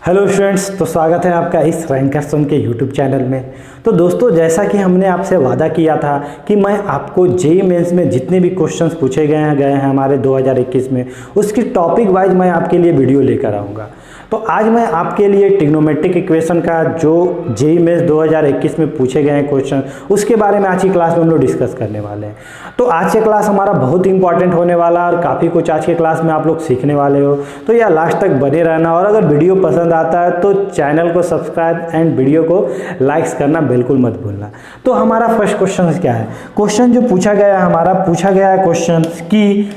Hello students, तो स्वागत है आपका इस रैंकर्स के यूट्यूब चैनल में। तो दोस्तों, जैसा कि हमने आपसे वादा किया था कि मैं आपको जेईई मेंस में जितने भी क्वेश्चंस पूछे गए हैं हमारे 2021 में, उसकी टॉपिक वाइज मैं आपके लिए वीडियो लेकर आऊँगा। तो आज मैं आपके लिए ट्रिग्नोमेट्रिक इक्वेशन का जो जेईई मेंस 2021 में पूछे गए हैं क्वेश्चन, उसके बारे में आज की क्लास में हम लोग डिस्कस करने वाले हैं। तो आज के क्लास हमारा बहुत ही इंपॉर्टेंट होने वाला है और काफ़ी कुछ आज के क्लास में आप लोग सीखने वाले हो। तो यह लास्ट तक बने रहना, और अगर वीडियो पसंद आता है तो चैनल को सब्सक्राइब एंड वीडियो को लाइक्स करना बिल्कुल मत भूलना। तो हमारा फर्स्ट क्वेश्चन क्या है? क्वेश्चन जो पूछा गया है क्वेश्चन कि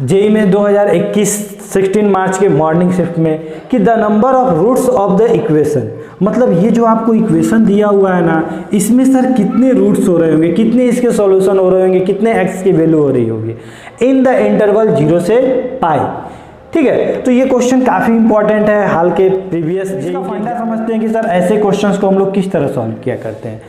जेईई में 2021 16 मार्च के मॉर्निंग शिफ्ट में कि the number of roots of the equation, मतलब ये जो आपको इक्वेशन दिया हुआ है ना, इसमें सर कितने रूट्स हो रहे होंगे, कितने इसके सॉल्यूशन हो रहे होंगे, कितने एक्स की वैल्यू हो रही होगी इन द इंटरवल 0 से पाई। ठीक है, तो ये क्वेश्चन काफ़ी इंपॉर्टेंट है। हाल के प्रीवियस जेईई फंडा समझते हैं कि सर ऐसे क्वेश्चंस को हम लोग किस तरह सॉल्व किया करते हैं।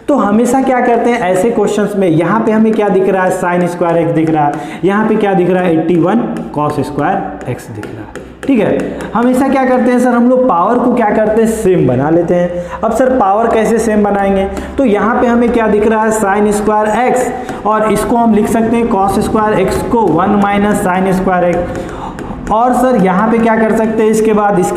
तो हमेशा क्या करते हैं ऐसे क्वेश्चंस में, यहाँ पे हमें क्या दिख रहा है, साइन स्क्वायर एक्स दिख रहा है, यहाँ पे क्या दिख रहा है 81 कॉस स्क्वायर एक्स दिख रहा है। ठीक है, हमेशा क्या करते हैं सर, हम लोग पावर को क्या करते हैं, सेम बना लेते हैं। अब सर पावर कैसे सेम बनाएंगे? तो यहाँ पे हमें क्या दिख रहा है, साइन स्क्वायर एक्स, और इसको हम लिख सकते हैं कॉस स्क्वायर एक्स को 1 माइनस साइन स्क्वायर एक्स। और सर यहाँ पे क्या कर सकते हैं, इसके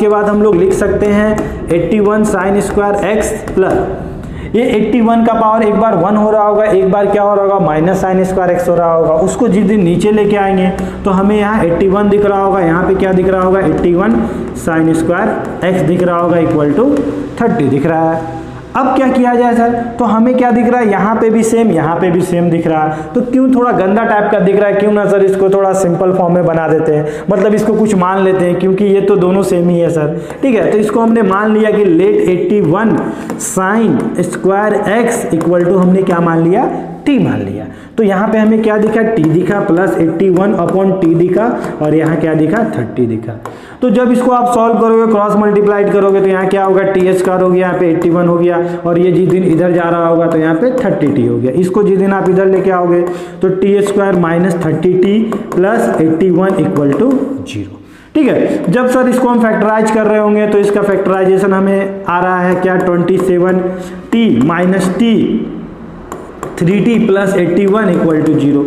बाद हम लोग लिख सकते हैं 81 साइन स्क्वायर एक्स प्लस ये 81 का पावर एक बार 1 हो रहा होगा, एक बार क्या हो रहा होगा, माइनस साइन स्क्वायर एक्स हो रहा होगा। उसको जिस दिन नीचे लेके आएंगे तो हमें यहाँ 81 दिख रहा होगा, यहाँ पे क्या दिख रहा होगा, 81 साइन स्क्वायर एक्स दिख रहा होगा इक्वल टू 30 दिख रहा है। अब क्या किया जाए सर, तो हमें क्या दिख रहा है, यहाँ पे भी सेम, यहाँ पे भी सेम दिख रहा है। तो क्यों थोड़ा गंदा टाइप का दिख रहा है, क्यों ना सर इसको थोड़ा सिंपल फॉर्म में बना देते हैं, मतलब इसको कुछ मान लेते हैं, क्योंकि ये तो दोनों सेम ही है सर। ठीक है, तो इसको हमने मान लिया कि let 81 sine square x equal to हमने क्या मान लिया, टी मान लिया। तो यहाँ पे हमें क्या दिखा, टी दिखा प्लस 81 अपॉन टी दिखा, और यहाँ क्या दिखा, 30 दिखा। तो जब इसको आप सॉल्व करोगे, क्रॉस मल्टीप्लाइड करोगे, तो यहाँ क्या होगा, टी स्क्वायर हो गया, यहाँ पे 81 हो गया, और ये जिस दिन इधर जा रहा होगा तो यहाँ पे 30t हो गया। इसको जिस दिन आप इधर लेके आओगे तो T square minus 30t plus 81 equal to 0। ठीक है, जब सर इसको हम फैक्टराइज कर रहे होंगे तो इसका फैक्टराइजेशन हमें आ रहा है क्या, 27t minus T 3t plus 81 equal to 0।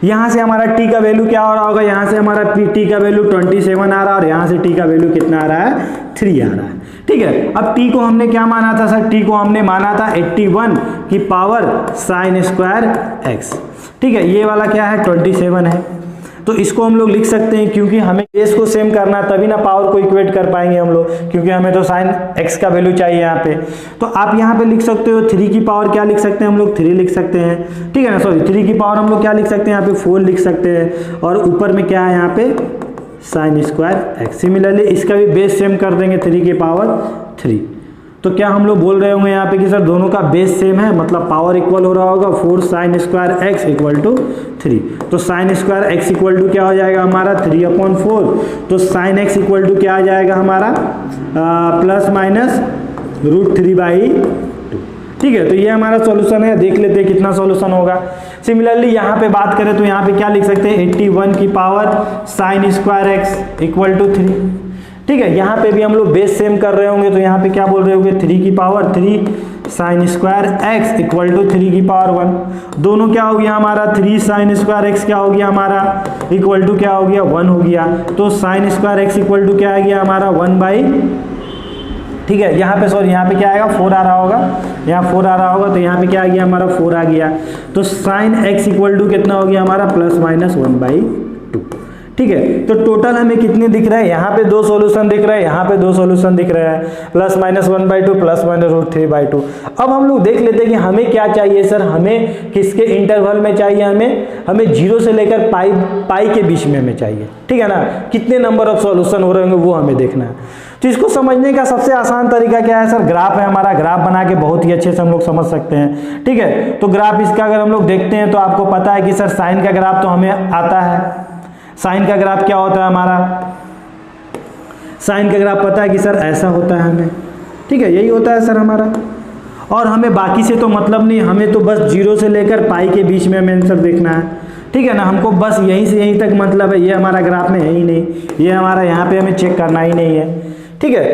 यहाँ से हमारा t का वैल्यू क्या हो रहा होगा, यहाँ से हमारा t का वैल्यू 27 आ रहा है, और यहाँ से t का वैल्यू कितना आ रहा है, 3 आ रहा है। ठीक है, अब t को हमने क्या माना था सर, t को हमने माना था 81 की पावर साइन स्क्वायर x। ठीक है, ये वाला क्या है, 27 है। तो इसको हम लोग लिख सकते हैं, क्योंकि हमें बेस को सेम करना है, तभी ना पावर को इक्वेट कर पाएंगे हम लोग, क्योंकि हमें तो साइन एक्स का वैल्यू चाहिए यहाँ पे। तो आप यहाँ पे लिख सकते हो 3 की पावर क्या लिख सकते हैं हम लोग, 3 लिख सकते हैं। ठीक है ना, सॉरी 3 की पावर हम लोग क्या लिख सकते हैं, यहाँ पे 4 लिख सकते हैं, और ऊपर में क्या है यहाँ पे साइन स्क्वायर एक्स। सिमिलरली इसका भी बेस सेम कर देंगे 3 की पावर 3। तो क्या हम लोग बोल रहे होंगे यहाँ पे कि सर दोनों का बेस सेम है, मतलब पावर इक्वल हो रहा होगा 4 sine square x equal to 3। तो sine square x equal to क्या हो जाएगा हमारा, 3/4। तो साइन एक्स इक्वल टू क्या आ जाएगा हमारा, प्लस माइनस √3/2। ठीक है, तो ये हमारा सॉल्यूशन है। देख लेते हैं कितना सॉल्यूशन होगा। सिमिलरली यहाँ पे बात करें तो यहाँ पे क्या लिख सकते हैं, 81 की power sine square x equal to 3। ठीक है, यहाँ पे भी हम लोग बेस सेम कर रहे होंगे, तो यहाँ पे क्या बोल रहे होंगे, 3 की power 3 sine square x equal to 3 की पावर 1। दोनों क्या हो गया हमारा, 3 साइन स्क्वायर एक्स क्या हो गया हमारा, इक्वल टू क्या हो गया, 1 हो गया। तो sine square x equal to क्या आ गया हमारा, 1/। ठीक है, यहाँ पे सॉरी, यहाँ पे क्या आएगा, 4 आ रहा होगा, यहाँ 4 आ रहा होगा, तो यहाँ पे क्या आ गया हमारा, 4 आ गया। तो साइन एक्स इक्वल टू कितना हो गया हमारा, प्लस माइनस 1/2। ठीक है, तो टोटल हमें कितने दिख रहे हैं, यहाँ पे 2 सॉल्यूशन दिख रहे हैं, यहाँ पे 2 सॉल्यूशन दिख रहे हैं, प्लस माइनस 1/2 प्लस माइनस √3/2। अब हम लोग देख लेते हैं कि हमें क्या चाहिए सर, हमें किसके इंटरवल में चाहिए, हमें 0 से लेकर पाई के बीच में हमें चाहिए। ठीक है ना, कितने नंबर ऑफ सॉल्यूशन हो रहे होंगे वो हमें देखना है। तो इसको समझने का सबसे आसान तरीका क्या है सर, ग्राफ है हमारा, ग्राफ बना के बहुत ही अच्छे से हम लोग समझ सकते हैं। ठीक है, तो ग्राफ इसका अगर हम लोग देखते हैं तो आपको पता है कि सर साइन का ग्राफ तो हमें आता है। साइन का ग्राफ क्या होता है हमारा, साइन का ग्राफ पता है कि सर ऐसा होता है हमें। ठीक है, यही होता है सर हमारा, और हमें बाकी से तो मतलब नहीं, हमें तो बस 0 से लेकर पाई के बीच में हमें आंसर देखना है। ठीक है ना, हमको बस यहीं से यहीं तक मतलब है, ये हमारा ग्राफ में है ही नहीं, ये हमारा यहाँ पे हमें चेक करना ही नहीं है। ठीक है,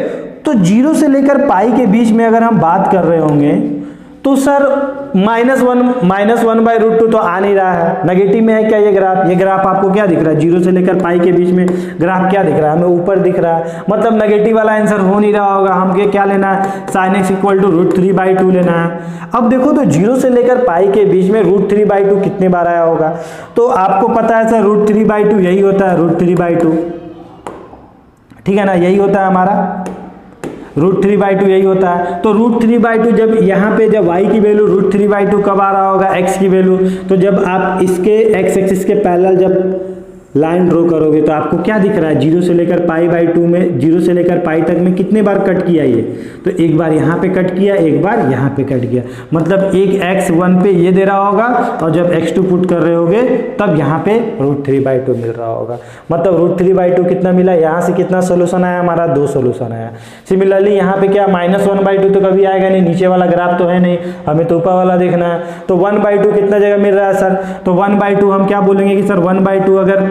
तो 0 से लेकर पाई के बीच में अगर हम बात कर रहे होंगे तो सर -1/√2 तो आ नहीं रहा है, नेगेटिव में है क्या ये ग्राफ? ये ग्राफ आपको क्या दिख रहा है? 0 से लेकर पाई के बीच में ग्राफ क्या दिख रहा है? हमें ऊपर दिख रहा है, मतलब नेगेटिव वाला आंसर हो नहीं रहा होगा। हमें क्या लेना है? sin x = √3/2 लेना है। अब देखो तो 0 से लेकर पाई के बीच में √3/2 कितने बार आया होगा? तो आपको पता है सर √3/2 यही होता है, √3/2, ठीक है ना, यही होता है हमारा √3/2 यही होता है। तो √3/2 जब यहाँ पे जब y की वैल्यू √3/2 कब आ रहा होगा? x की वैल्यू, तो जब आप इसके x एक्सिस के पैरेलल जब लाइन ड्रॉ करोगे तो आपको क्या दिख रहा है? 0 से लेकर π/2 में, 0 से लेकर पाई तक में कितने बार कट किया ये? तो एक बार यहाँ पे कट किया, एक बार यहाँ पे कट किया, मतलब एक x1 पे ये दे रहा होगा और जब x2 पुट कर रहे होगे तब यहाँ पे √3/2 मिल रहा होगा। मतलब √3/2 कितना मिला? यहाँ से कितना सोल्यूशन आया हमारा? 2 सोल्यूशन आया। सिमिलरली यहाँ पे क्या -1/2 तो कभी आएगा नहीं, नीचे वाला ग्राफ तो है नहीं, हमें तो ऊपर वाला देखना है। तो 1/2 कितना जगह मिल रहा है सर? तो 1/2 हम क्या बोलेंगे कि सर 1/2 अगर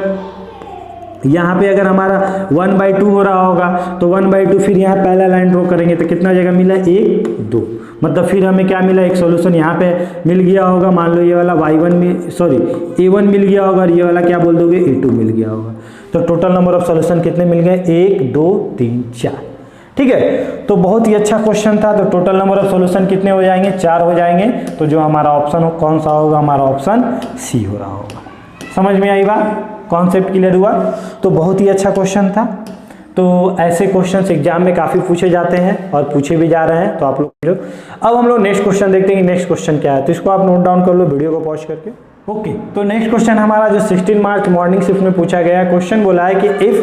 यहाँ पे अगर हमारा 1/2 हो रहा होगा तो 1/2 फिर यहाँ पहला लाइन ड्रॉ करेंगे तो कितना जगह मिला? 1 2, मतलब फिर हमें क्या मिला? एक सॉल्यूशन यहाँ पे मिल गया होगा। मान लो ये वाला a1 मिल गया होगा और ये वाला क्या बोल दोगे? a2 मिल गया होगा। तो टोटल नंबर ऑफ सॉल्यूशन कितने मिल गए? 1 2 3 4, ठीक है। तो बहुत ही अच्छा क्वेश्चन था। तो टोटल नंबर ऑफ सॉल्यूशन कितने हो जाएंगे? 4 हो जाएंगे। तो जो हमारा ऑप्शन कौन सा होगा? हमारा ऑप्शन सी हो रहा होगा। समझ में आई बात? कॉन्सेप्ट क्लियर हुआ? तो बहुत ही अच्छा क्वेश्चन था। तो ऐसे क्वेश्चंस एग्जाम में काफ़ी पूछे जाते हैं और पूछे भी जा रहे हैं। तो आप लोग अब हम लोग नेक्स्ट क्वेश्चन देखते हैं कि नेक्स्ट क्वेश्चन क्या है। तो इसको आप नोट डाउन कर लो वीडियो को पॉज करके। ओके, तो नेक्स्ट क्वेश्चन हमारा जो 16 मार्च मॉर्निंग शिफ्ट में पूछा गया है, क्वेश्चन बोला है कि if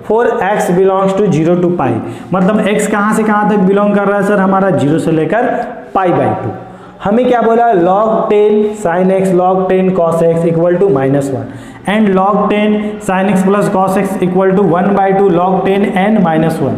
4x belongs to 0 to π, मतलब x कहाँ से कहाँ तक बिलोंग कर रहा है सर? हमारा 0 से लेकर π/2। हमें क्या बोला? log 10 sin x log 10 cos x = -1 and log 10 sin x plus cos x = 1/2 log 10 n - 1।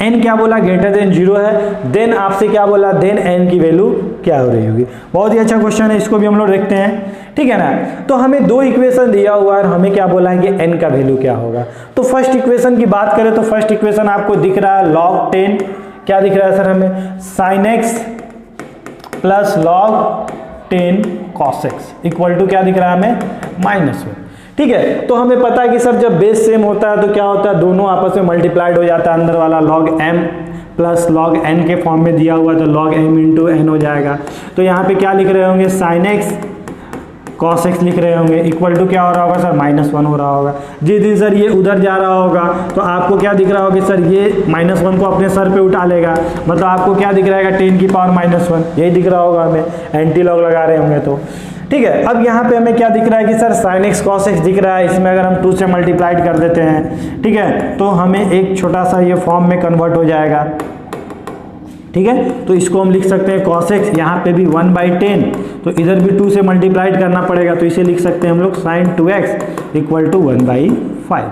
n क्या बोला? ग्रेटर देन 0 है। देन आपसे क्या बोला? देन n की वैल्यू क्या हो रही होगी? बहुत ही अच्छा क्वेश्चन है, इसको भी हम लोग देखते हैं, ठीक है ना। तो हमें 2 इक्वेशन दिया हुआ है और हमें क्या बोला है कि n का वैल्यू क्या होगा। तो फर्स्ट इक्वेशन की बात करें तो फर्स्ट इक्वेशन आपको दिख रहा है log 10, क्या दिख रहा है सर हमें? sin x plus log 10 cos x = क्या दिख रहा है हमें? -1, ठीक है। तो हमें पता है कि सर जब बेस सेम होता है तो क्या होता है? दोनों आपस में मल्टीप्लाइड हो जाता है। अंदर वाला log m plus log n के फॉर्म में दिया हुआ है तो log m × n हो जाएगा। तो यहाँ पे क्या लिख रहे होंगे? sin x cos x लिख रहे होंगे = क्या हो रहा होगा सर? -1 हो रहा होगा। जिस दिन सर ये उधर जा रहा होगा तो आपको क्या दिख रहा होगा सर? ये -1 को अपने सर पे उठा लेगा, मतलब आपको क्या दिख रहा है? 10 की पावर -1, यही दिख रहा होगा हमें, एंटी लॉग लगा रहे होंगे तो, ठीक है। अब यहाँ पे हमें क्या दिख रहा है कि sir sin x cos x दिख रहा है, इसमें अगर हम 2 से मल्टीप्लाइड कर देते हैं, ठीक है, तो हमें एक छोटा सा ये फॉर्म में कन्वर्ट हो जाएगा, ठीक है। तो इसको हम लिख सकते हैं cos x, यहाँ पे भी 1/10, तो इधर भी 2 से मल्टीप्लाइड करना पड़ेगा, तो इसे लिख सकते हैं हम लोग sin 2x = 1/5,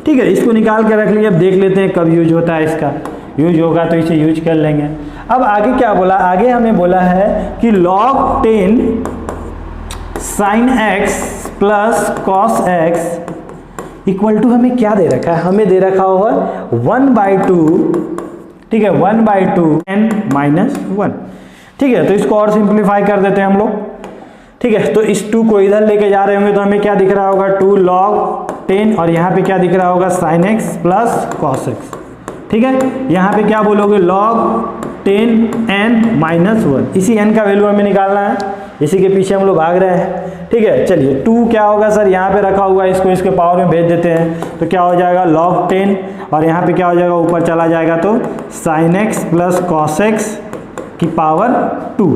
ठीक है। इसको निकाल के रख लिया। अब देख लेते हैं कब यूज होता है, इसका यूज होगा तो इसे यूज कर लेंगे। अब आगे क्या बोला? आगे हमें बोला है कि log 10 sin x plus cos x = हमें क्या दे रखा है? हमें दे रखा हुआ 1/2, ठीक है, 1/2 n - 1, ठीक है। तो इसको और सिंप्लीफाई कर देते हैं हम लोग, ठीक है। तो इस 2 को इधर लेके जा रहे होंगे तो हमें क्या दिख रहा होगा? 2 log 10 और यहाँ पे क्या दिख रहा होगा? sin x plus cos x, ठीक है। यहाँ पे क्या बोलोगे? log 10 n - 1, इसी n का वैल्यू हमें निकालना है, इसी के पीछे हम लोग भाग रहे हैं, ठीक है। चलिए 2 क्या होगा सर? यहाँ पे रखा हुआ है, इसको इसके पावर में भेज देते हैं तो क्या हो जाएगा? log 10 और यहाँ पे क्या हो जाएगा? ऊपर चला जाएगा तो sin x plus cos x की पावर 2,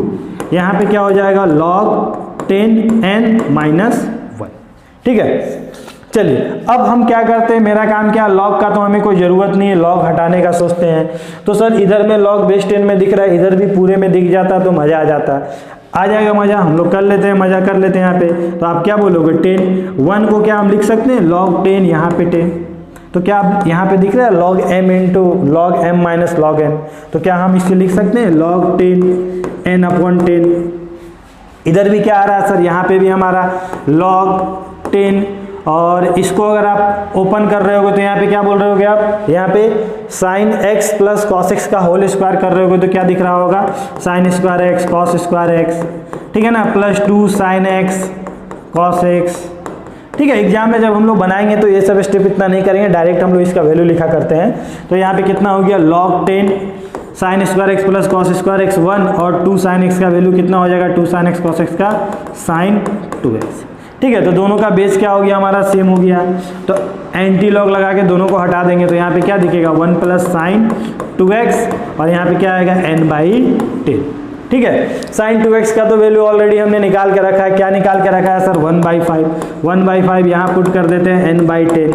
यहाँ पे क्या हो जाएगा? log 10 n - 1, ठीक है। चलिए अब हम क्या करते हैं, मेरा काम क्या? log का तो हमें कोई ज़रूरत नहीं है, log हटाने का सोचते हैं। तो सर इधर में log बेस 10 में दिख रहा है, इधर भी पूरे में दिख जाता तो मज़ा आ जाता, आ जाएगा मज़ा। हम लोग कर लेते हैं, मज़ा कर लेते हैं यहाँ पे। तो आप क्या बोलोगे? 10, 1 को क्या हम लिख सकते हैं? log 10, यहाँ पे 10, तो क्या आप यहाँ पे दिख रहा है log m × log m - log n, तो क्या हम इससे लिख सकते हैं log 10 n/10। इधर भी क्या आ रहा है सर? यहाँ पे भी हमारा log 10 और इसको अगर आप ओपन कर रहे होगे तो यहाँ पे क्या बोल रहे होगे आप, यहाँ पे sine x plus cos x का होल स्क्वायर कर रहे होगे तो क्या दिख रहा होगा, sign square x cos square x, ठीक है ना, plus 2 sine x cos x. ठीक है, एग्जाम में जब हम लोग बनाएंगे तो ये सब स्टेप इतना नहीं करेंगे, डायरेक्ट हम लोग इसका वैल्यू लिखा करते हैं। तो यहाँ पे कितना हो गया, log 10 sine square x plus cos square x 1 और 2 साइन एक्स का वैल्यू कितना हो जाएगा, 2 साइन एक्स कॉस एक्स का साइन 2x। ठीक है, तो दोनों का बेस क्या हो गया हमारा, सेम हो गया। तो एंटी लॉग लगा के दोनों को हटा देंगे तो यहाँ पे क्या दिखेगा, 1 प्लस साइन 2x और यहाँ पे क्या आएगा n/10। ठीक है, साइन 2x का तो वैल्यू ऑलरेडी हमने निकाल के रखा है। क्या निकाल के रखा है सर, 1/5। 1/5 यहाँ पुट कर देते हैं n/10।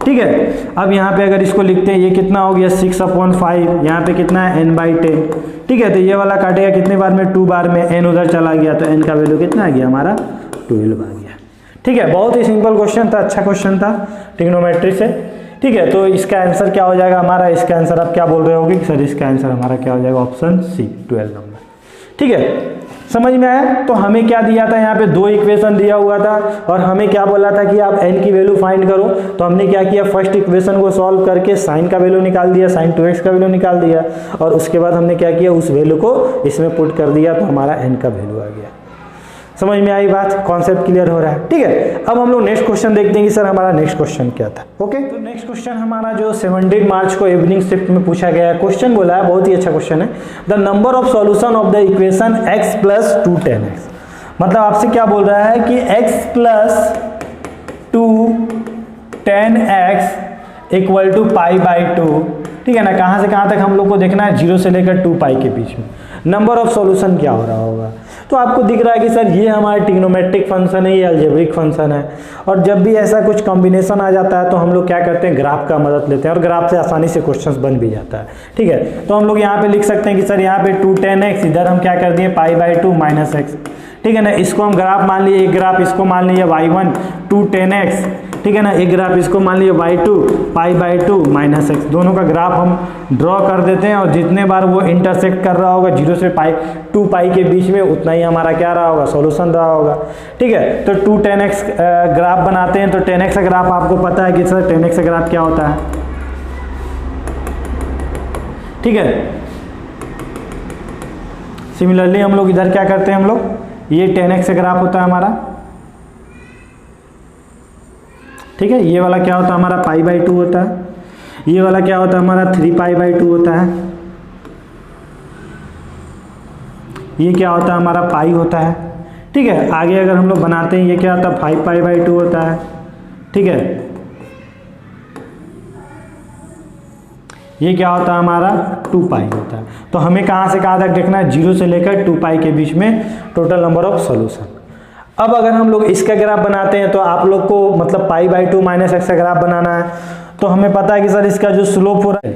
ठीक है, अब यहाँ पे अगर इसको लिखते हैं, ये कितना हो गया 6/5, यहाँ पे कितना है n/10। ठीक है, तो ये वाला काटेगा कितने बार में, 2 बार में, n उधर चला गया तो n का वैल्यू कितना आ गया हमारा, 12 आ गया। ठीक है, बहुत ही सिंपल क्वेश्चन था, अच्छा क्वेश्चन था ट्रिग्नोमेट्री से। ठीक है, तो इसका आंसर क्या हो जाएगा हमारा, इसका आंसर आप क्या बोल रहे होगे सर, इसका आंसर हमारा क्या हो जाएगा, ऑप्शन सी 12 नंबर। ठीक है, समझ में आया। तो हमें क्या दिया था, यहाँ पे 2 इक्वेशन दिया हुआ था और हमें क्या बोला था कि आप n की वैल्यू फाइंड करो। तो हमने क्या किया, फर्स्ट इक्वेशन को सॉल्व करके साइन का वैल्यू निकाल दिया, साइन 2x का वैल्यू निकाल दिया और उसके बाद हमने क्या किया, उस वैल्यू को इसमें पुट कर दिया तो हमारा n का वैल्यू आ गया। समझ में आई बात, कॉन्सेप्ट क्लियर हो रहा है। ठीक है, अब हम लोग नेक्स्ट क्वेश्चन देखते हैं कि सर हमारा नेक्स्ट क्वेश्चन क्या था। ओके, तो नेक्स्ट क्वेश्चन हमारा जो 17 मार्च को इवनिंग शिफ्ट में पूछा गया है, क्वेश्चन बोला है, बहुत ही अच्छा क्वेश्चन है। The number of solution of the equation x plus 2 10x। मतलब आपसे क्या बोल रहा है कि x plus 2 10x equal to π/2। ठीक है ना, कहाँ से कहाँ तक हम लोग को देखना है, 0 से लेकर 2π के बीच में नंबर ऑफ सॉल्यूशन क्या हो रहा होगा। तो आपको दिख रहा है कि सर ये हमारा ट्रिग्नोमेट्रिक फंक्शन है, ये अलजेब्रिक फंक्शन है। और जब भी ऐसा कुछ कॉम्बिनेशन आ जाता है तो हम लोग क्या करते हैं, ग्राफ का मदद लेते हैं और ग्राफ से आसानी से क्वेश्चंस बन भी जाता है। ठीक है, तो हम लोग यहाँ पे लिख सकते हैं कि सर यहाँ पे 2 10x, इधर हम क्या कर दिए π/2 माइनस x। ठीक है ना, इसको हम ग्राफ मान लिए, एक ग्राफ इसको मान लिए y1 2 10x। ठीक है ना, एक ग्राफ इसको मान लिए y2 π/2 माइनस x। दोनों का ग्राफ हम ड्रॉ कर देते हैं और जितने बार वो इंटरसेक्ट कर रहा होगा 0 से 2π के बीच में, उतना ही हमारा क्या रहा होगा, सॉल्यूशन रहा होगा। ठीक है, तो 2 10x ग्राफ बनाते हैं। तो 10x का ग्राफ आपको पता है कि सर 10x का ग्राफ क्या होता है। ठीक है, सिमिलरली हम लोग इधर क्या करते हैं, हम लोग ये 10x का ग्राफ होता है हमारा। ठीक है, ये वाला क्या होता है हमारा π/2 होता है, ये वाला क्या होता है हमारा 3π/2 होता है, ये क्या होता है हमारा पाई होता है। ठीक है, आगे अगर हम लोग बनाते हैं, ये क्या होता है 5π/2 होता है। ठीक है, ये क्या होता है हमारा 2π होता है। तो हमें कहाँ से कहाँ तक देखना है, 0 से लेकर 2π के बीच में टोटल नंबर ऑफ सॉल्यूशन। अब अगर हम लोग इसका ग्राफ बनाते हैं तो आप लोग को मतलब π/2 माइनस x का ग्राफ बनाना है। तो हमें पता है कि सर इसका जो स्लोप हो रहा है,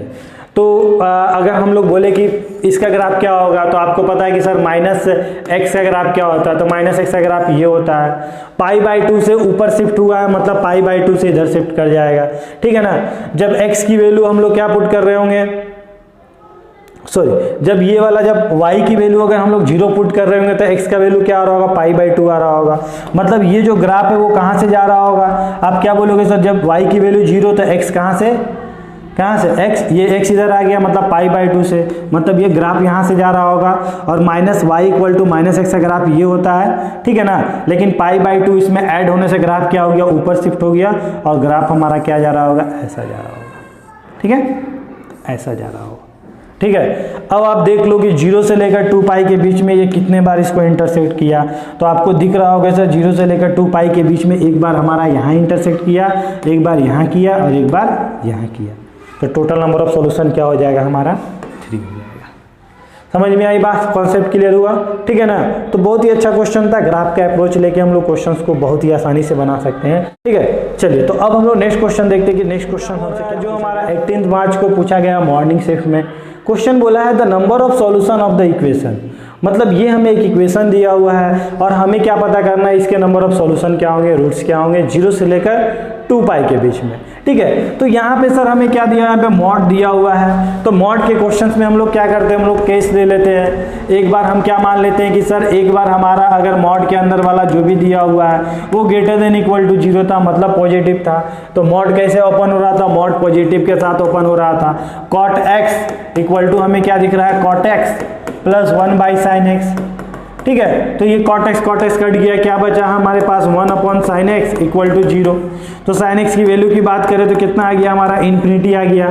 तो अगर हम लोग बोले कि इसका ग्राफ क्या होगा, तो आपको पता है कि सर माइनस x का ग्राफ क्या होता है। तो माइनस x का ग्राफ ये होता है, π/2 से ऊपर शिफ्ट हुआ है मतलब π/2 से इधर शिफ्ट कर जाएगा। ठीक है ना, जब x की वैल्यू हम लोग क्या पुट कर रहे होंगे, सॉरी, जब ये वाला जब y की वैल्यू अगर हम लोग 0 पुट कर रहे होंगे तो x का वैल्यू क्या आ रहा होगा, π/2 आ रहा होगा। मतलब ये जो ग्राफ है वो कहाँ से जा रहा होगा, आप क्या बोलोगे सर, जब y की वैल्यू 0 तो x कहाँ से x, ये x इधर आ गया मतलब π/2 से, मतलब ये ग्राफ यहाँ से जा रहा होगा। और minus y equal to minus x का ग्राफ ये होता है। ठीक है ना, लेकिन π/2 इसमें ऐड होने से ग्राफ क्या हो गया, ऊपर शिफ्ट हो गया और ग्राफ हमारा क्या जा रहा होगा, ऐसा जा रहा होगा। ठीक है, ऐसा जा रहा होगा। ठीक है, अब आप देख लो कि 0 से लेकर 2π के बीच में ये कितने बार इसको इंटरसेक्ट किया। तो आपको दिख रहा होगा सर 0 से लेकर 2π के बीच में एक बार हमारा यहाँ इंटरसेक्ट किया, एक बार यहाँ किया और एक बार यहाँ किया। तो टोटल नंबर ऑफ सॉल्यूशन क्या हो जाएगा हमारा, 3 हो जाएगा। समझ में आई बात, कॉन्सेप्ट क्लियर हुआ। ठीक है ना, तो बहुत ही अच्छा क्वेश्चन था। ग्राफ का अप्रोच लेके हम लोग क्वेश्चंस को बहुत ही आसानी से बना सकते हैं। ठीक है, चलिए तो अब हम लोग नेक्स्ट क्वेश्चन देखते हैं कि नेक्स्ट क्वेश्चन हमसे क्या, जो हमारा 18 मार्च को पूछा गया मॉर्निंग शिफ्ट में। क्वेश्चन बोला है the number of solution of the equation. मतलब ये हमें एक इक्वेशन दिया हुआ है और हमें क्या पता करना है, इसके नंबर ऑफ सॉल्यूशन क्या होंगे, रूट्स क्या होंगे, 0 से लेकर 2 पाई के बीच में। ठीक है, तो यहाँ पे सर हमें क्या दिया, यहाँ पे मॉड दिया हुआ है। तो मॉड के क्वेश्चंस में हम लोग क्या करते हैं, हम लोग केस ले लेते हैं। एक बार हम क्या मान लेते हैं कि सर एक बार हमारा अगर मॉड के अंदर वाला जो भी दिया हुआ है वो ग्रेटर देन इक्वल टू 0 था, मतलब पॉजिटिव था। तो मॉड कैसे ओपन हो रहा था, मॉड पॉजिटिव के साथ ओपन हो रहा था। कॉट एक्स इक्वल टू हमें क्या दिख रहा है, cot x plus 1 by sine x. ठीक है, तो ये कॉट एक्स कट गया, क्या बचा हमारे पास 1 upon sine x equal to 0। तो साइन एक्स की वैल्यू की बात करें तो कितना आ गया हमारा, इन्फिनिटी आ गया।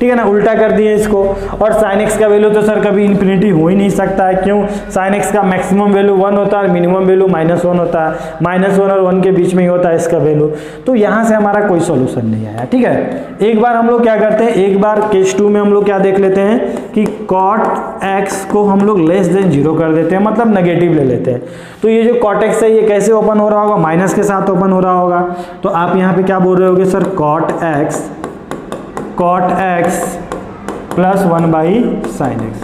ठीक है ना, उल्टा कर दिए इसको। और साइन एक्स का वैल्यू तो सर कभी इन्फिनिटी हो ही नहीं सकता है, क्यों, साइन एक्स का मैक्सिमम वैल्यू 1 होता है और मिनिमम वैल्यू -1 होता है, -1 और 1 के बीच में ही होता है इसका वैल्यू। तो यहाँ से हमारा कोई सोल्यूशन नहीं आया। ठीक है, एक बार हम लोग क्या करते हैं, एक बार केस 2 में हम लोग क्या देख लेते हैं कि कॉट एक्स को हम लोग लेस देन 0 कर देते हैं, मतलब नेगेटिव ले लेते हैं। तो ये जो कॉट एक्स है ये कैसे ओपन हो रहा होगा, माइनस के साथ ओपन हो रहा होगा। तो आप यहाँ पे क्या बोल रहे होगे, sir cot x plus 1 by sine x.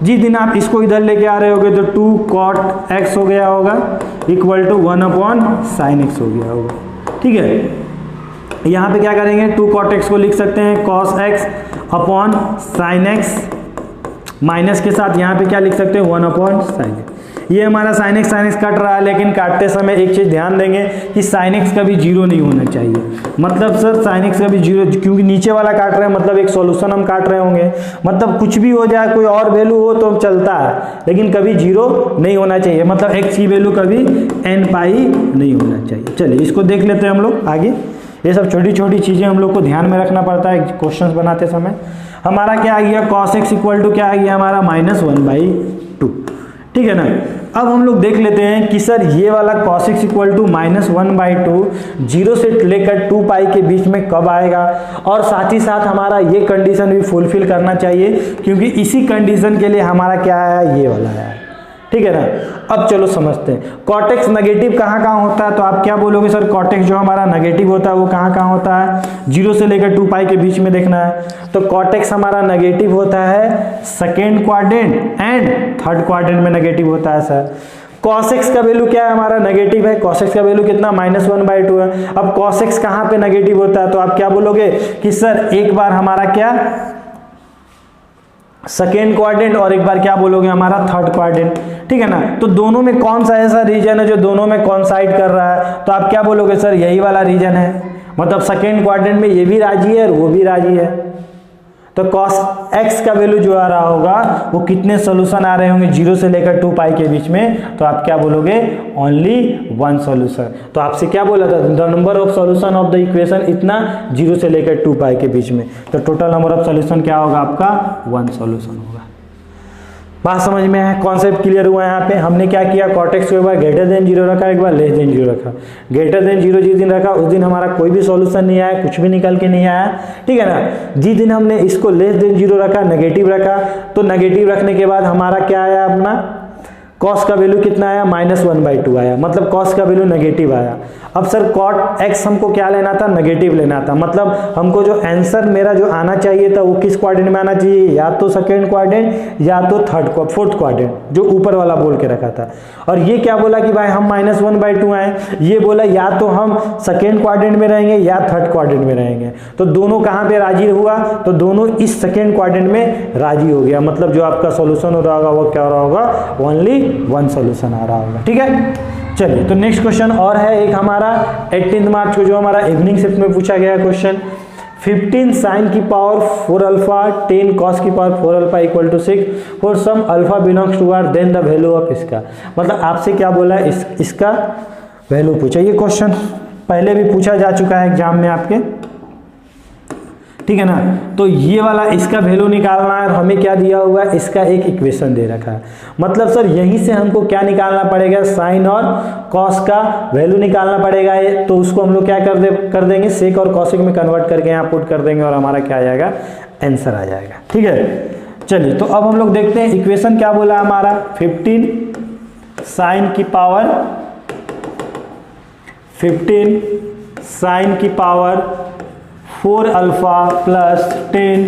जिस दिन आप इसको इधर लेके आ रहे होगे तो 2 कॉट एक्स हो गया होगा equal to 1 upon sine x हो गया होगा। ठीक है, यहाँ पे क्या करेंगे, 2 कॉट एक्स को लिख सकते हैं cos x upon sine x, minus के साथ यहाँ पे क्या लिख सकते हैं 1 अपॉन साइन एक्स। ये हमारा साइन एक्स कट रहा है, लेकिन काटते समय एक चीज़ ध्यान देंगे कि साइन एक्स कभी 0 नहीं होना चाहिए। मतलब सर साइन एक्स कभी 0, क्योंकि नीचे वाला काट रहे हैं मतलब एक सॉल्यूशन हम काट रहे होंगे, मतलब कुछ भी हो जाए, कोई और वैल्यू हो तो चलता है, लेकिन कभी 0 नहीं होना चाहिए। मतलब एक्स की वैल्यू कभी n पाई नहीं होना चाहिए। चलिए इसको देख लेते हैं हम लोग आगे। ये सब छोटी छोटी चीज़ें हम लोग को ध्यान में रखना पड़ता है क्वेश्चन बनाते समय। हमारा क्या आ गया, कॉस एक्स इक्वल टू क्या आ गया हमारा -1/2। ठीक है ना, अब हम लोग देख लेते हैं कि सर ये वाला cos x इक्वल टू -1/2 0 से लेकर 2 पाई के बीच में कब आएगा, और साथ ही साथ हमारा ये कंडीशन भी फुलफिल करना चाहिए, क्योंकि इसी कंडीशन के लिए हमारा क्या है, ये वाला है। ठीक है ना, अब चलो समझते हैं cot x नेगेटिव कहाँ होता है। तो आप क्या बोलोगे, सर cot x जो हमारा नेगेटिव होता है वो कहाँ होता है, 0 से लेकर 2 पाई के बीच में देखना है। तो cot x हमारा नेगेटिव होता है second quadrant and third quadrant में नेगेटिव होता है सर। cos x का वैल्यू क्या है हमारा, नेगेटिव है। cos x का वैल्यू कितना, -1/2 है। अब cos x कहाँ पे नेगेटिव होता है, तो आप क्या बोलोगे कि सर एक बार हमारा क्या सेकेंड क्वाड्रेंट और एक बार क्या बोलोगे हमारा थर्ड क्वाड्रेंट। ठीक है ना, तो दोनों में कौन सा ऐसा रीजन है जो दोनों में कॉन्साइड कर रहा है, तो आप क्या बोलोगे, सर यही वाला रीजन है। मतलब सेकेंड क्वाड्रेंट में ये भी राजी है और वो भी राजी है। तो cos x का वैल्यू जो आ रहा होगा वो कितने सोल्यूशन आ रहे होंगे 0 से लेकर 2 पाई के बीच में, तो आप क्या बोलोगे, ओनली 1 सोल्यूशन। तो आपसे क्या बोला था, the number of solution of the equation इतना 0 से लेकर 2 पाई के बीच में। तो टोटल नंबर ऑफ सोल्यूशन क्या होगा आपका, 1 सोल्यूशन होगा। बात समझ में है, कॉन्सेप्ट क्लियर हुआ है। यहाँ पे हमने क्या किया, cot x को एक बार ग्रेटर देन 0 रखा, एक बार लेस देन 0 रखा। ग्रेटर देन 0 जिस दिन रखा उस दिन हमारा कोई भी सॉल्यूशन नहीं आया, कुछ भी निकल के नहीं आया। ठीक है ना, जिस दिन हमने इसको लेस देन 0 रखा, नेगेटिव रखा, तो नेगेटिव रखने के बाद हमारा क्या आया अपना, cos का वैल्यू कितना आया, -1/2 आया, मतलब cos का वैल्यू नेगेटिव आया। अब सर cot x हमको क्या लेना था, नेगेटिव लेना था। मतलब हमको जो आंसर मेरा जो आना चाहिए था वो किस क्वाड्रेंट में आना चाहिए, या तो सेकेंड क्वाड्रेंट या तो फोर्थ क्वाड्रेंट, जो ऊपर वाला बोल के रखा था। और ये क्या बोला कि भाई हम -1/2 आए, ये बोला या तो हम सेकेंड क्वाड्रेंट में रहेंगे या थर्ड क्वाड्रेंट में रहेंगे। तो दोनों कहाँ पे राजी हुआ, तो दोनों इस सेकेंड क्वाड्रेंट में राजी हो गया। मतलब जो आपका सोल्यूशन हो रहा होगा वो क्या हो रहा होगा, ओनली 1 सोल्यूशन आ रहा होगा। ठीक है, चलिए तो नेक्स्ट क्वेश्चन और है एक हमारा 18 मार्च को जो हमारा इवनिंग शिफ्ट में पूछा गया क्वेश्चन, 15 sin की पावर 4 अल्फा 10 cos की power 4 alpha equal to 6 for some alpha belongs to R, then the value of इसका। मतलब आपसे क्या बोला है, इसका वैल्यू पूछा। ये क्वेश्चन पहले भी पूछा जा चुका है एग्जाम में आपके। ठीक है ना, तो ये वाला इसका वैल्यू निकालना है और हमें क्या दिया हुआ है, इसका एक इक्वेशन दे रखा है। मतलब सर यहीं से हमको क्या निकालना पड़ेगा, साइन और कॉस का वैल्यू निकालना पड़ेगा। तो उसको हम लोग क्या कर देंगे, सेक और कॉसिक में कन्वर्ट करके यहाँ पुट कर देंगे और हमारा क्या आ जाएगा, आंसर आ जाएगा। ठीक है, चलिए तो अब हम लोग देखते हैं इक्वेशन क्या बोला हमारा, 15 साइन की पावर 4 अल्फा प्लस 10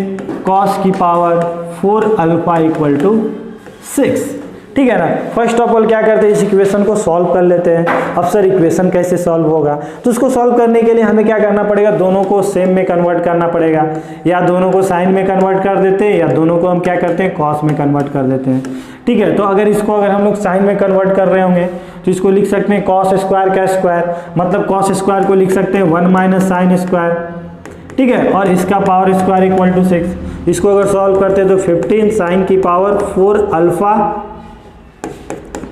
कॉस की पावर 4 अल्फा इक्वल टू 6। ठीक है ना। फर्स्ट ऑफ ऑल क्या करते हैं, इस इक्वेशन को सॉल्व कर लेते हैं। अब सर इक्वेशन कैसे सॉल्व होगा, तो उसको सॉल्व करने के लिए हमें क्या करना पड़ेगा, दोनों को सेम में कन्वर्ट करना पड़ेगा, या दोनों को साइन में कन्वर्ट कर देते हैं, या दोनों को हम क्या करते हैं कॉस में कन्वर्ट कर देते हैं। ठीक है, तो अगर हम लोग साइन में कन्वर्ट कर रहे होंगे तो इसको लिख सकते हैं कॉस स्क्वायर का स्क्वायर, मतलब कॉस स्क्वायर को लिख सकते हैं 1 माइनस साइन स्क्वायर। ठीक है, और इसका पावर स्क्वायर इक्वल टू 6। इसको अगर सॉल्व करते हैं तो 15 साइन की पावर 4 अल्फा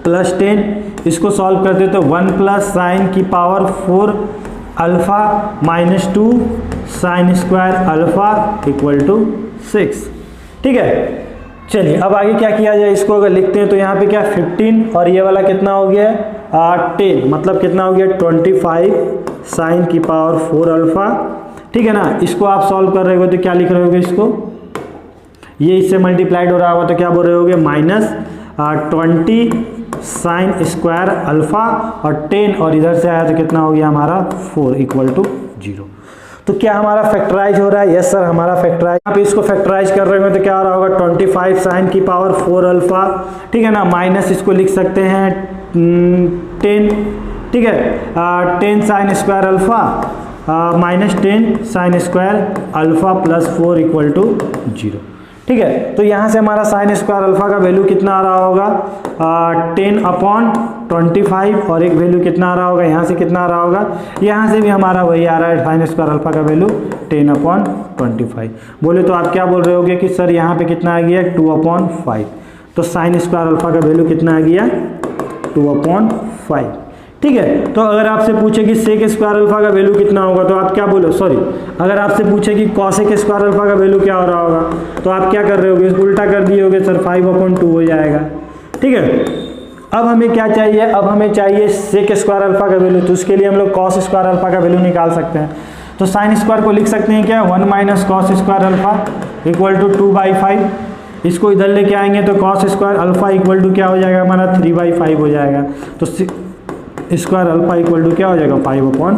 प्लस 10, इसको सॉल्व करते तो 1 प्लस साइन की power 4 alpha minus 2 sine square alpha equal to 6। ठीक है, चलिए अब आगे क्या किया जाए, इसको अगर लिखते हैं तो यहाँ पे क्या 15 और ये वाला कितना हो गया 10, मतलब कितना हो गया 25 साइन की पावर 4 अल्फा। ठीक है ना, इसको आप सॉल्व कर रहे हो तो क्या लिख रहे होगे, इसको ये इससे मल्टीप्लाइड हो रहा होगा तो क्या बोल रहे होगे माइनस 20 साइन स्क्वायर अल्फा और 10 और इधर से आया तो कितना हो गया हमारा 4 इक्वल टू 0। तो क्या हमारा फैक्टराइज हो रहा है, यस सर हमारा फैक्टराइज। आप इसको फैक्टराइज कर रहे हो तो क्या हो रहा होगा 25 साइन की पावर 4 अल्फा, ठीक है ना, माइनस इसको लिख सकते हैं 10, ठीक है 10 sine square alpha minus 10 sine square alpha plus 4 equal to 0। ठीक है, तो यहाँ से हमारा साइन स्क्वायर अल्फा का वैल्यू कितना आ रहा होगा 10/25 और एक वैल्यू कितना आ रहा होगा, यहाँ से कितना आ रहा होगा, यहाँ से भी हमारा वही आ रहा है साइन स्क्वायर अल्फा का वैल्यू 10/25। बोले तो आप क्या बोल रहे होगे कि सर यहाँ पे कितना आ गया 2/5, तो साइन स्क्वायर अल्फा का वैल्यू कितना आ गया 2/5। ठीक है, तो अगर आपसे पूछे कि सेक स्क्वायर अल्फा का वैल्यू कितना होगा तो आप क्या बोलो, सॉरी अगर आपसे पूछे कि कॉसेक स्क्वायर अल्फा का वैल्यू क्या हो रहा होगा तो आप क्या कर रहे होगे, इसको उल्टा कर दिए होगे सर 5/2 हो जाएगा। ठीक है, अब हमें क्या चाहिए, अब हमें चाहिए सेक स्क्वायर अल्फा का वैल्यू, तो उसके लिए हम लोग कॉस स्क्वायर अल्फा का वैल्यू निकाल सकते हैं। तो साइन स्क्वायर को लिख सकते हैं क्या 1 minus cos square alpha equal to 2/5। इसको इधर लेके आएंगे तो cos square alpha equal to क्या हो जाएगा हमारा 3/5 हो जाएगा, तो स्क्वायर अल्फा इक्वल टू क्या हो जाएगा 5/3।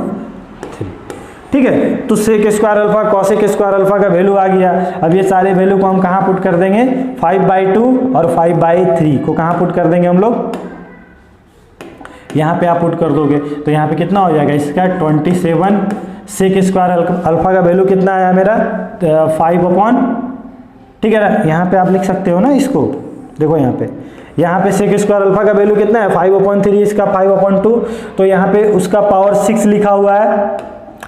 ठीक है, तो sec square alpha cosec square alpha का वैल्यू आ गया। अब ये सारे वैल्यू को हम कहाँ पुट कर देंगे 5/2 और 5/3 को कहाँ पुट कर देंगे हम लोग, यहाँ पे आप पुट कर दोगे तो यहाँ पे कितना हो जाएगा इसका 27। सेक स्क्वायर अल्फा का वैल्यू कितना आया मेरा 5/, ठीक है ना, यहाँ पे आप लिख सकते हो ना इसको, देखो यहाँ पे सेक स्क्वायर अल्फा का वैल्यू कितना है 5/3, इसका 5/2, तो यहाँ पे उसका पावर 6 लिखा हुआ है।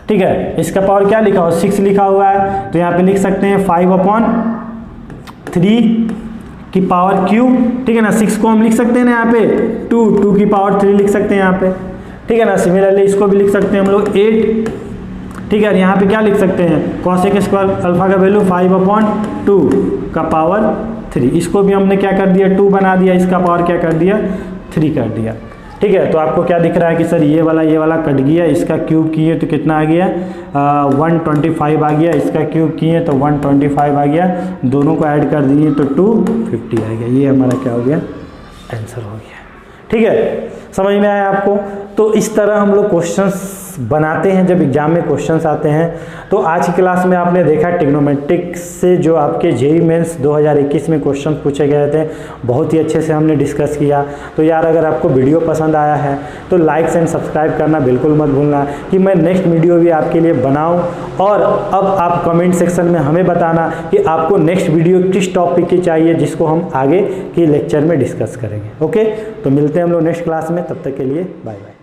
ठीक है, इसका पावर क्या लिखा हुआ 6 लिखा हुआ है, तो यहाँ पे लिख सकते हैं 5/3 की पावर क्यूब। ठीक है ना, 6 को हम लिख सकते हैं ना यहाँ पे 2 की पावर 3 लिख सकते हैं यहाँ पे। ठीक है ना, सिमिलरली इसको भी लिख सकते हैं हम लोग 8। ठीक है, यहाँ पे क्या लिख सकते हैं कॉसेक स्क्वायर अल्फा का वैल्यू 5/2 का पावर 3, इसको भी हमने क्या कर दिया 2 बना दिया, इसका पावर क्या कर दिया 3 कर दिया। ठीक है, तो आपको क्या दिख रहा है कि सर ये वाला कट गया, इसका क्यूब किए तो कितना आ गया 125 आ गया, इसका क्यूब किए तो 125 आ गया, दोनों को ऐड कर दिए तो 250 आ गया। ये हमारा क्या हो गया आंसर हो गया। ठीक है, समझ में आया आपको। तो इस तरह हम लोग क्वेश्चंस बनाते हैं जब एग्जाम में क्वेश्चंस आते हैं। तो आज की क्लास में आपने देखा ट्रिग्नोमेट्रिक्स से जो आपके जेईई मेंस 2021 में क्वेश्चन पूछे गए थे, बहुत ही अच्छे से हमने डिस्कस किया। तो यार अगर आपको वीडियो पसंद आया है तो लाइक एंड सब्सक्राइब करना बिल्कुल मत भूलना कि मैं नेक्स्ट वीडियो भी आपके लिए बनाऊँ। और अब आप कमेंट सेक्शन में हमें बताना कि आपको नेक्स्ट वीडियो किस टॉपिक की चाहिए, जिसको हम आगे के लेक्चर में डिस्कस करेंगे। ओके, तो मिलते हैं हम लोग नेक्स्ट क्लास में, तब तक के लिए बाय बाय।